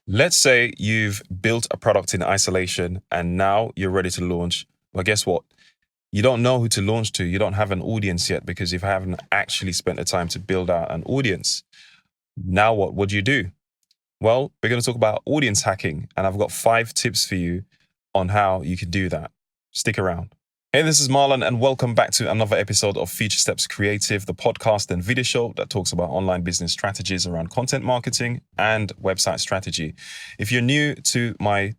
Let's say you've built a product in isolation and now you're ready to launch. Well, guess what? You don't know who to launch to. You don't have an audience yet because you haven't actually spent the time to build out an audience. Now, what would you do? Well, we're going to talk about audience hacking, and I've got 5 tips for you on how you can do that. Stick around. Hey, this is Marlon, and welcome back to another episode of Future Steps Creative, the podcast and video show that talks about online business strategies around content marketing and website strategy. If you're new to my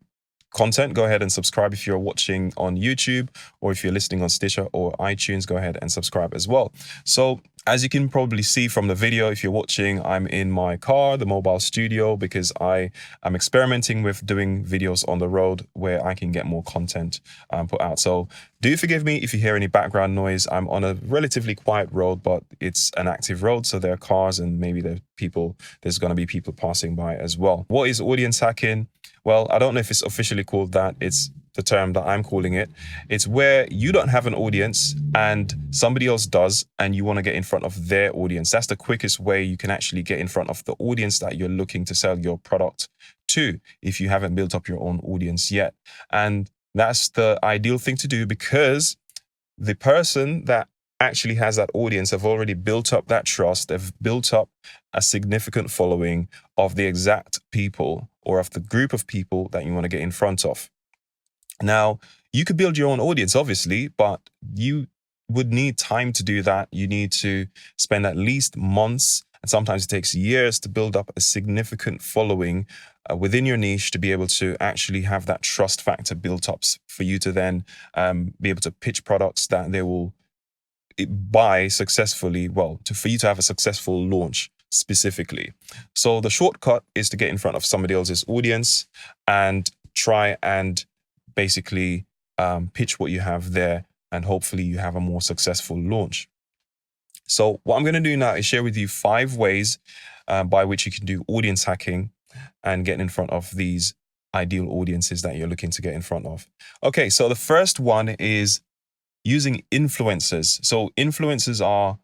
content, go ahead and subscribe if you're watching on YouTube, or if you're listening on Stitcher or iTunes, go ahead and subscribe as well. So as you can probably see from the video, if you're watching, I'm in my car, the mobile studio, because I am experimenting with doing videos on the road where I can get more content put out. So do forgive me if you hear any background noise. I'm on a relatively quiet road, but it's an active road, so there are cars and maybe there's going to be people passing by as well. What is audience hacking? Well, I don't know if it's officially called that. It's the term that I'm calling it. It's where you don't have an audience and somebody else does, and you want to get in front of their audience. That's the quickest way you can actually get in front of the audience that you're looking to sell your product to, if you haven't built up your own audience yet. And that's the ideal thing to do, because the person that actually has that audience have already built up that trust. They've built up a significant following of the exact people or of the group of people that you want to get in front of. Now, you could build your own audience, obviously, but you would need time to do that. You need to spend at least months, and sometimes it takes years, to build up a significant following within your niche to be able to actually have that trust factor built up for you to then be able to pitch products that they will buy successfully, for you to have a successful launch specifically. So the shortcut is to get in front of somebody else's audience and try and basically pitch what you have there, and hopefully you have a more successful launch. So what I'm going to do now is share with you 5 ways by which you can do audience hacking and get in front of these ideal audiences that you're looking to get in front of. Okay, so the first one is using influencers. So influencers are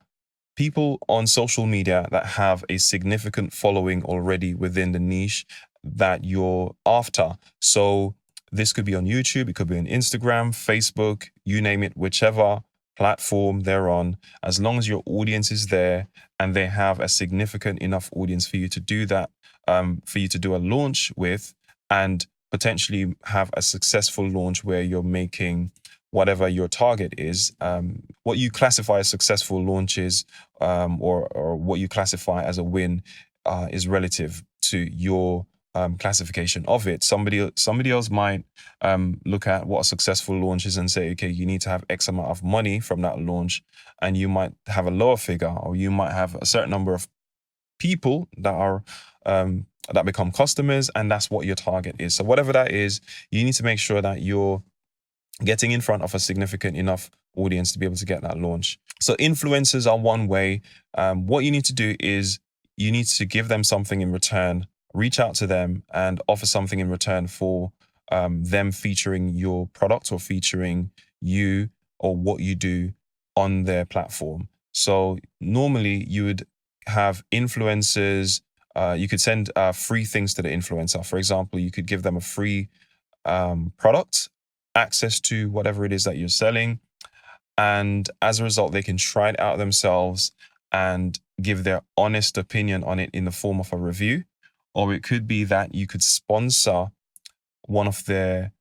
people on social media that have a significant following already within the niche that you're after. So this could be on YouTube, it could be on Instagram, Facebook, you name it, whichever platform they're on. As long as your audience is there and they have a significant enough audience for you to do that, for you to do a launch with, and potentially have a successful launch where you're making whatever your target is. What you classify as successful launches, or what you classify as a win, is relative to your classification of it. Somebody else might look at what a successful launch is and say, okay, you need to have X amount of money from that launch, and you might have a lower figure, or you might have a certain number of people that are that become customers, and that's what your target is. So whatever that is, you need to make sure that you're getting in front of a significant enough audience to be able to get that launch. So influencers are one way. What you need to do is you need to give them something in return, reach out to them and offer something in return for them featuring your product or featuring you or what you do on their platform. So normally you would have influencers, you could send free things to the influencer. For example, you could give them a free product, access to whatever it is that you're selling, and as a result they can try it out themselves and give their honest opinion on it in the form of a review. Or it could be that you could sponsor one of their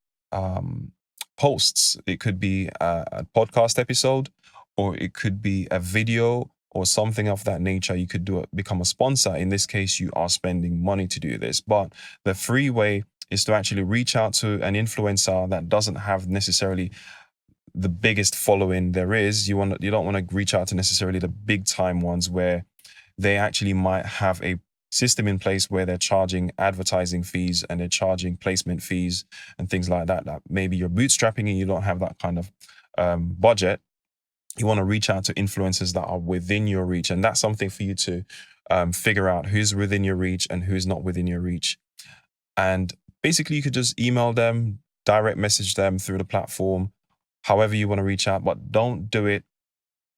posts. It could be a podcast episode, or it could be a video or something of that nature. You could become a sponsor. In this case, you are spending money to do this. But the free way is to actually reach out to an influencer that doesn't have necessarily the biggest following there is. You don't want to reach out to necessarily the big time ones where they actually might have a system in place where they're charging advertising fees and they're charging placement fees and things like that. That maybe you're bootstrapping and you don't have that kind of budget. You want to reach out to influencers that are within your reach, and that's something for you to figure out who's within your reach and who's not within your reach. And basically, you could just email them, direct message them through the platform, however you want to reach out, but don't do it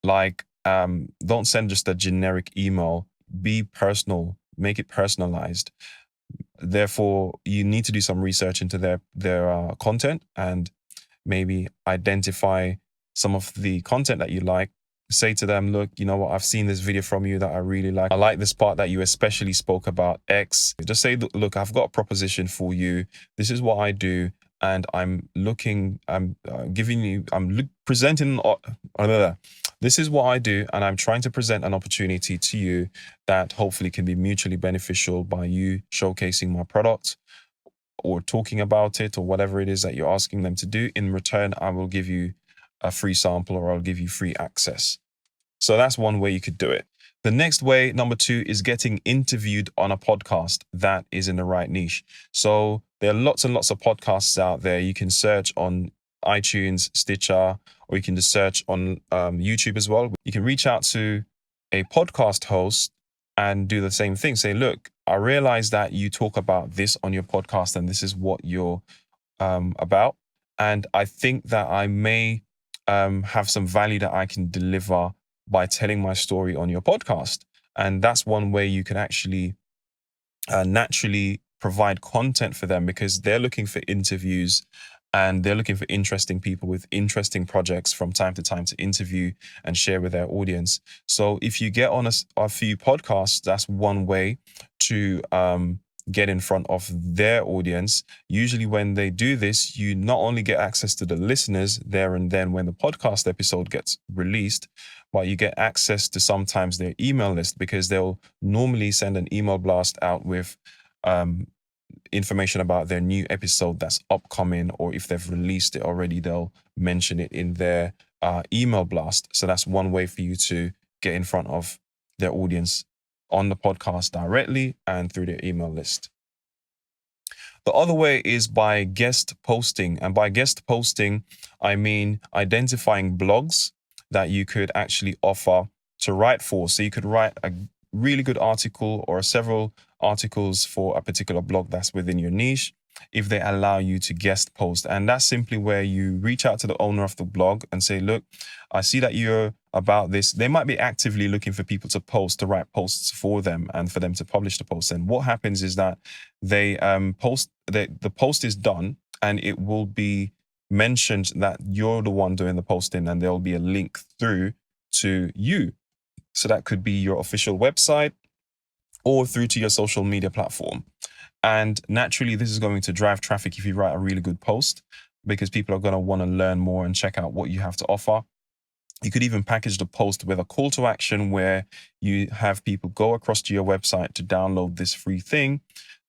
like, don't send just a generic email. Be personal, make it personalized. Therefore, you need to do some research into their content and maybe identify some of the content that you like. Say to them, look, you know what, I've seen this video from you that I really like. I like this part that you especially spoke about X. Just say, look, I've got a proposition for you. This is what I do. And I'm presenting, this is what I do. And I'm trying to present an opportunity to you that hopefully can be mutually beneficial by you showcasing my product or talking about it or whatever it is that you're asking them to do. In return, I will give you a free sample or I'll give you free access. So that's one way you could do it. The next way, number 2, is getting interviewed on a podcast that is in the right niche. So there are lots and lots of podcasts out there. You can search on iTunes, Stitcher, or you can just search on YouTube as well. You can reach out to a podcast host and do the same thing. Say, look, I realize that you talk about this on your podcast and this is what you're about. And I think that I may have some value that I can deliver by telling my story on your podcast. And that's one way you can actually naturally provide content for them, because they're looking for interviews and they're looking for interesting people with interesting projects from time to time to interview and share with their audience. So if you get on a few podcasts, that's one way to get in front of their audience. Usually when they do this, you not only get access to the listeners there and then when the podcast episode gets released, but you get access to sometimes their email list, because they'll normally send an email blast out with information about their new episode that's upcoming, or if they've released it already, they'll mention it in their email blast. So that's one way for you to get in front of their audience on the podcast directly and through their email list. The other way is by guest posting. And by guest posting, I mean identifying blogs that you could actually offer to write for. So you could write a really good article or several articles for a particular blog that's within your niche, if they allow you to guest post. And that's simply where you reach out to the owner of the blog and say, look, I see that you're about this. They might be actively looking for people to write posts for them and for them to publish the post. And what happens is that they the post is done and it will be mentioned that you're the one doing the posting, and there'll be a link through to you. So that could be your official website or through to your social media platform. And naturally, this is going to drive traffic if you write a really good post, because people are going to want to learn more and check out what you have to offer. You could even package the post with a call to action where you have people go across to your website to download this free thing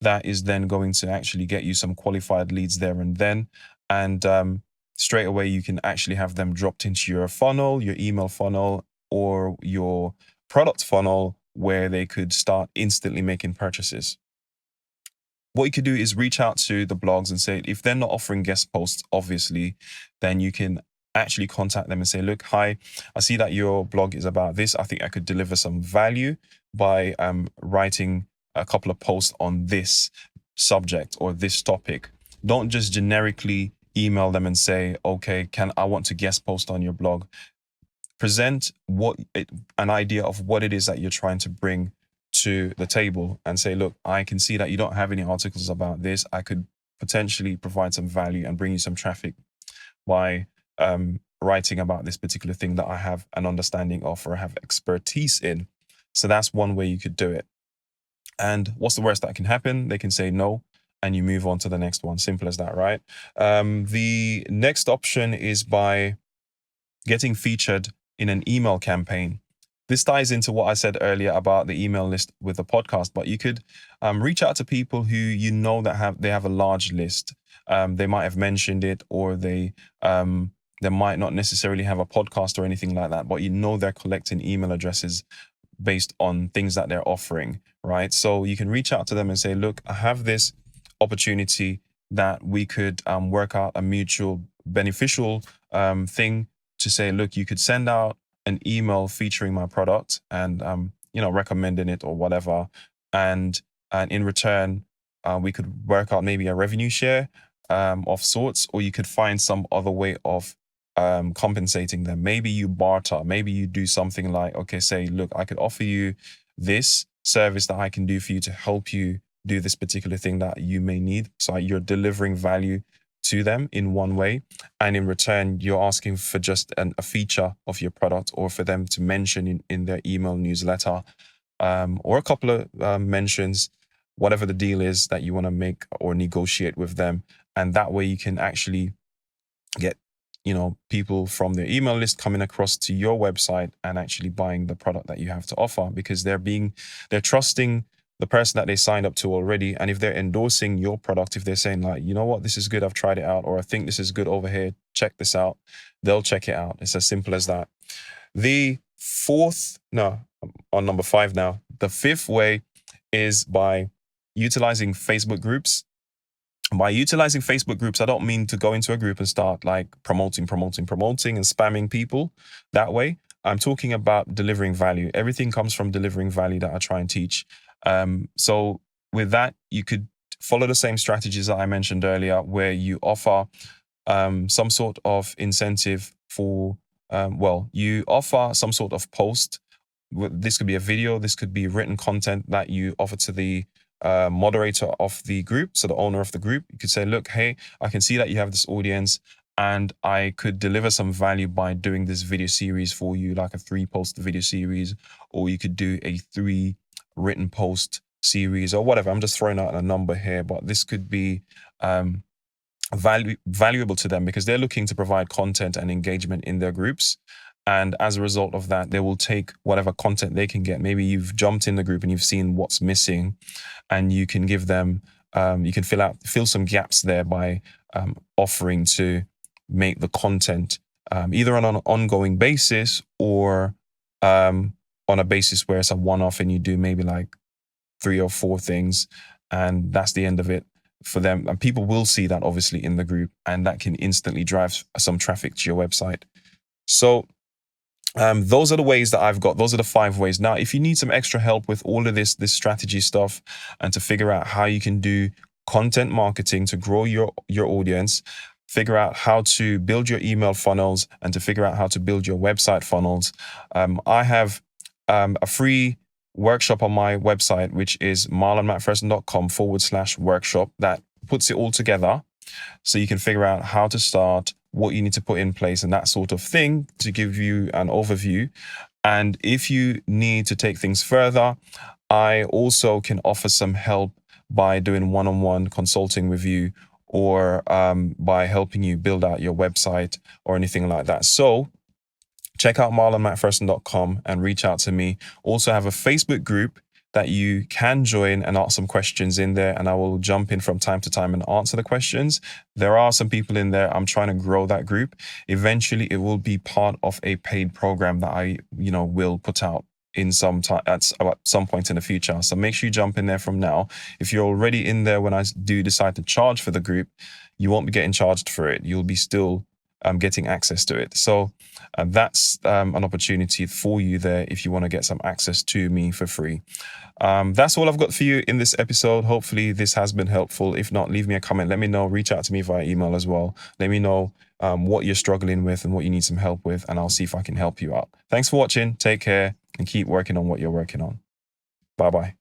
that is then going to actually get you some qualified leads there and then. And straight away, you can actually have them dropped into your funnel, your email funnel, or your product funnel, where they could start instantly making purchases. What you could do is reach out to the blogs and say, if they're not offering guest posts, obviously, then you can actually contact them and say, look, hi, I see that your blog is about this. I think I could deliver some value by writing a couple of posts on this subject or this topic. Don't just generically email them and say, okay, I want to guest post on your blog. Present an idea of what it is that you're trying to bring to the table and say, look, I can see that you don't have any articles about this. I could potentially provide some value and bring you some traffic by writing about this particular thing that I have an understanding of or have expertise in. So that's one way you could do it. And what's the worst that can happen? They can say no, and you move on to the next one. Simple as that, right? The next option is by getting featured in an email campaign. This ties into what I said earlier about the email list with the podcast, but you could reach out to people who you know that they have a large list. They might have mentioned it, or they might not necessarily have a podcast or anything like that, but you know they're collecting email addresses based on things that they're offering, right? So you can reach out to them and say, look, I have this opportunity that we could work out a mutual beneficial thing, to say, look, you could send out an email featuring my product and recommending it or whatever, and in return we could work out maybe a revenue share of sorts, or you could find some other way of compensating them. Maybe you barter, maybe you do something like, okay, say, look, I could offer you this service that I can do for you to help you do this particular thing that you may need. So you're delivering value to them in one way, and in return you're asking for just a feature of your product, or for them to mention in their email newsletter, or a couple of mentions, whatever the deal is that you want to make or negotiate with them. And that way you can actually get people from their email list coming across to your website and actually buying the product that you have to offer, because they're trusting the person that they signed up to already. And if they're endorsing your product, if they're saying like, you know what, this is good, I've tried it out, or I think this is good over here, check this out, they'll check it out. It's as simple as that. On number 5 now. The 5th way is by utilizing Facebook groups. By utilizing Facebook groups, I don't mean to go into a group and start like promoting and spamming people that way. I'm talking about delivering value. Everything comes from delivering value that I try and teach. So with that, you could follow the same strategies that I mentioned earlier, where you offer some sort of incentive for, you offer some sort of post. This could be a video, this could be written content that you offer to the moderator of the group, so the owner of the group. You could say, look, hey, I can see that you have this audience, and I could deliver some value by doing this video series for you, like a 3-post video series, or you could do a 3 written post series, or whatever. I'm just throwing out a number here, but this could be valuable to them, because they're looking to provide content and engagement in their groups. And as a result of that, they will take whatever content they can get. Maybe you've jumped in the group and you've seen what's missing, and you can give them, you can fill some gaps there by offering to make the content either on an ongoing basis, or on a basis where it's a one-off and you do maybe like 3 or 4 things, and that's the end of it for them. And people will see that obviously in the group, and that can instantly drive some traffic to your website. So those are the ways that I've got. Those are the 5 ways. Now, if you need some extra help with all of this strategy stuff, and to figure out how you can do content marketing to grow your audience, figure out how to build your email funnels, and to figure out how to build your website funnels, I have a free workshop on my website, which is marlonmcpherson.com/workshop, that puts it all together, so you can figure out how to start, what you need to put in place, and that sort of thing, to give you an overview. And if you need to take things further, I also can offer some help by doing one-on-one consulting with you, or by helping you build out your website or anything like that. So check out marlonmcpherson.com and reach out to me. Also have a Facebook group that you can join and ask some questions in there, and I will jump in from time to time and answer the questions. There are some people in there. I'm trying to grow that group. Eventually, it will be part of a paid program that I, will put out in some time at some point in the future. So make sure you jump in there from now. If you're already in there when I do decide to charge for the group, you won't be getting charged for it. You'll be still getting access to it. So that's an opportunity for you there if you want to get some access to me for free. That's all I've got for you in this episode. Hopefully this has been helpful. If not, leave me a comment. Let me know. Reach out to me via email as well. Let me know what you're struggling with and what you need some help with, and I'll see if I can help you out. Thanks for watching. Take care and keep working on what you're working on. Bye-bye.